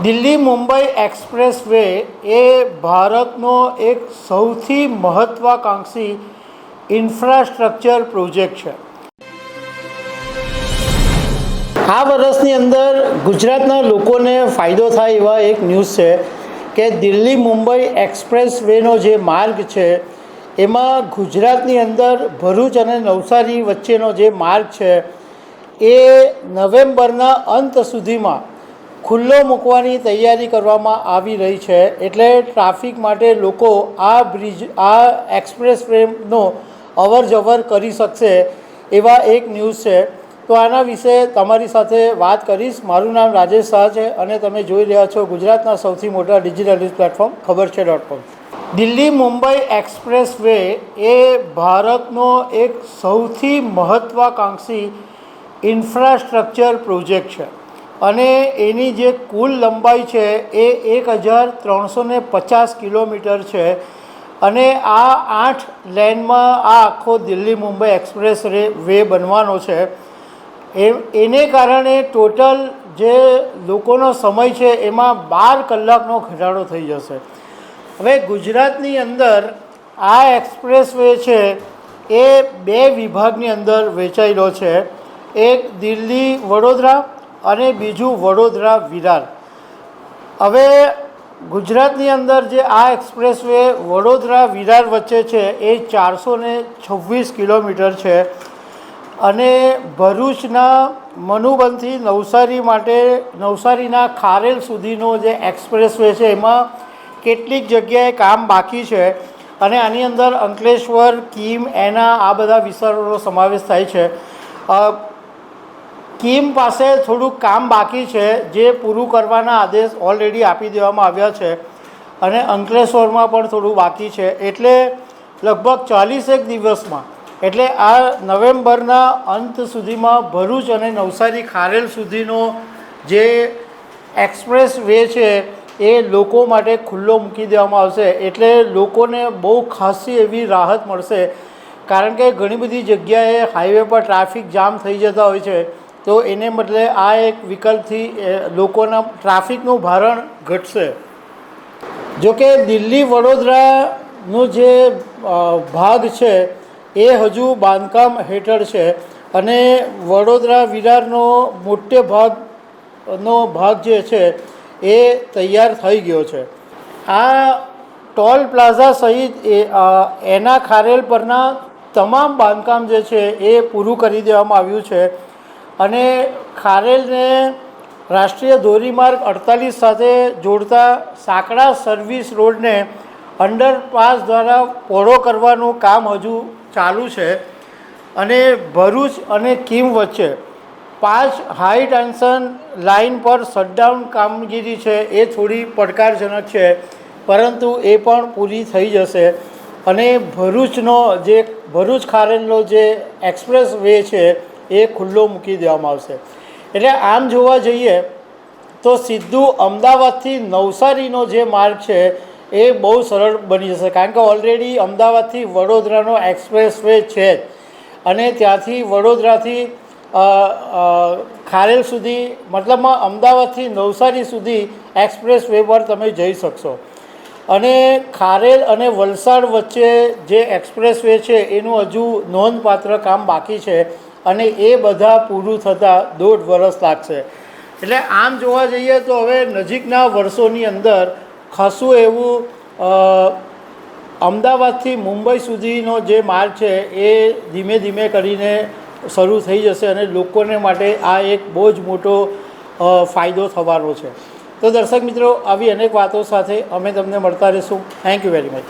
Delhi Mumbai express way એ ભારતનો એક સૌથી મહત્વાકાંક્ષી ઇન્ફ્રાસ્ટ્રક્ચર પ્રોજેક્ટ છે। આ વર્ષની અંદર ગુજરાતના લોકોને ફાયદો થાય એવા એક ન્યૂઝ છે કે દિલ્હી મુંબઈ એક્સપ્રેસ વેનો જે માર્ગ છે એમાં ગુજરાતની અંદર ભરૂચ અને નવસારી વચ્ચેનો જે માર્ગ છે એ નવેમ્બરના અંત સુધીમાં ખુલ્લો મૂકવાની તૈયારી કરવામાં આવી રહી છે। એટલે ટ્રાફિક માટે લોકો આ એક્સપ્રેસ વેનો અવર જવર કરી શકશે એવા એક ન્યૂઝ છે। તો આના વિશે તમારી સાથે વાત કરીશ। મારું નામ રાજેશ શાહ છે અને તમે જોઈ રહ્યા છો ગુજરાતના સૌથી મોટા ડિજિટલ ન્યૂઝ પ્લેટફોર્મ ખબરછે.com। દિલ્હી મુંબઈ એક્સપ્રેસ વે એ ભારતનો એક સૌથી મહત્વાકાંક્ષી ઇન્ફ્રાસ્ટ્રક્ચર પ્રોજેક્ટ છે અને એની જે કુલ લંબાઈ છે એ 1350 કિલોમીટર છે અને આ 8 લેનમાં આ આખો દિલ્હી મુંબઈ એક્સપ્રેસ વે બનવાનો છે। એને કારણે ટોટલ જે લોકોનો સમય છે એમાં 12 કલાકનો ઘટાડો થઈ જશે। હવે ગુજરાતની અંદર આ એક્સપ્રેસ વે છે એ 2 વિભાગની અંદર વહેંચાયેલો છે। એક દિલ્હી વડોદરા અને બીજું વડોદરા વિરાર। હવે ગુજરાતની અંદર જે આ એક્સપ્રેસ વે વડોદરા વિરાર વચ્ચે છે એ 426 કિલોમીટર છે અને ભરૂચના મનુબનથી નવસારી માટે નવસારીના ખારેલ સુધીનો જે એક્સપ્રેસ વે છે એમાં કેટલીક જગ્યાએ કામ બાકી છે અને આની અંદર અંકલેશ્વર, કીમ, એના આ બધા વિસ્તારોનો સમાવેશ થાય છે। કીમ પાસે થોડુંક કામ બાકી છે જે પૂરું કરવાના આદેશ ઓલરેડી આપી દેવામાં આવ્યા છે અને અંકલેશ્વરમાં પણ થોડું બાકી છે। એટલે લગભગ 40 દિવસમાં એટલે આ નવેમ્બરના અંત સુધીમાં ભરૂચ અને નવસારી ખારેલ સુધીનો જે એક્સપ્રેસ વે છે એ લોકો માટે ખુલ્લો મૂકી દેવામાં આવશે। એટલે લોકોને બહુ ખાસી એવી રાહત મળશે કારણ કે ઘણી બધી જગ્યાએ હાઈવે પર ટ્રાફિક જામ થઈ જતા હોય છે તો એને બદલે આ એક વિકલ્પથી લોકોના ટ્રાફિકનું ભારણ ઘટશે। જોકે દિલ્હી વડોદરાનો જે ભાગ છે એ હજુ બાંધકામ હેઠળ છે અને વડોદરા વિરારનો મોટે ભાગ જે છે એ તૈયાર થઈ ગયો છે। આ ટોલ પ્લાઝા સહિત એના ખારેલ પરના તમામ બાંધકામ જે છે એ પૂરું કરી દેવામાં આવ્યું છે અને ખારેલને રાષ્ટ્રીય ધોરીમાર્ગ 48 સાથે જોડતા સાંકડા સર્વિસ રોડને અંડરપાસ દ્વારા પહોળો કરવાનું કામ હજુ ચાલુ છે અને ભરૂચ અને કીમ વચ્ચે 5 હાઈ ટેન્શન લાઇન પર શટડાઉન કામગીરી છે એ થોડી પડકારજનક છે પરંતુ એ પણ પૂરી થઈ જશે અને ભરૂચ ખારેલનો જે એક્સપ્રેસ વે છે એ ખુલ્લો મૂકી દેવામાં આવશે। એટલે આમ જોવા જઈએ તો સીધું અમદાવાદથી નવસારીનો જે માર્ગ છે એ બહુ સરળ બની જશે કારણ કે ઓલરેડી અમદાવાદથી વડોદરાનો એક્સપ્રેસ વે છે જ અને ત્યાંથી વડોદરાથી ખારેલ સુધી મતલબમાં અમદાવાદથી નવસારી સુધી એક્સપ્રેસ વે પર તમે જઈ શકશો અને ખારેલ અને વલસાડ વચ્ચે જે એક્સપ્રેસ વે છે એનું હજુ નોંધપાત્ર કામ બાકી છે અને એ બધા પૂરું થતાં 1.5 વર્ષ લાગશે। એટલે આમ જોવા જઈએ તો હવે નજીકના વર્ષોની અંદર ખાસું એવું અમદાવાદથી મુંબઈ સુધીનો જે માર્ગ છે એ ધીમે ધીમે કરીને શરૂ થઈ જશે અને લોકોને માટે આ એક બહુ જ મોટો ફાયદો થવાનો છે। તો દર્શક મિત્રો આવી અનેક વાતો સાથે અમે તમને મળતા રહીશું। Thank you very much.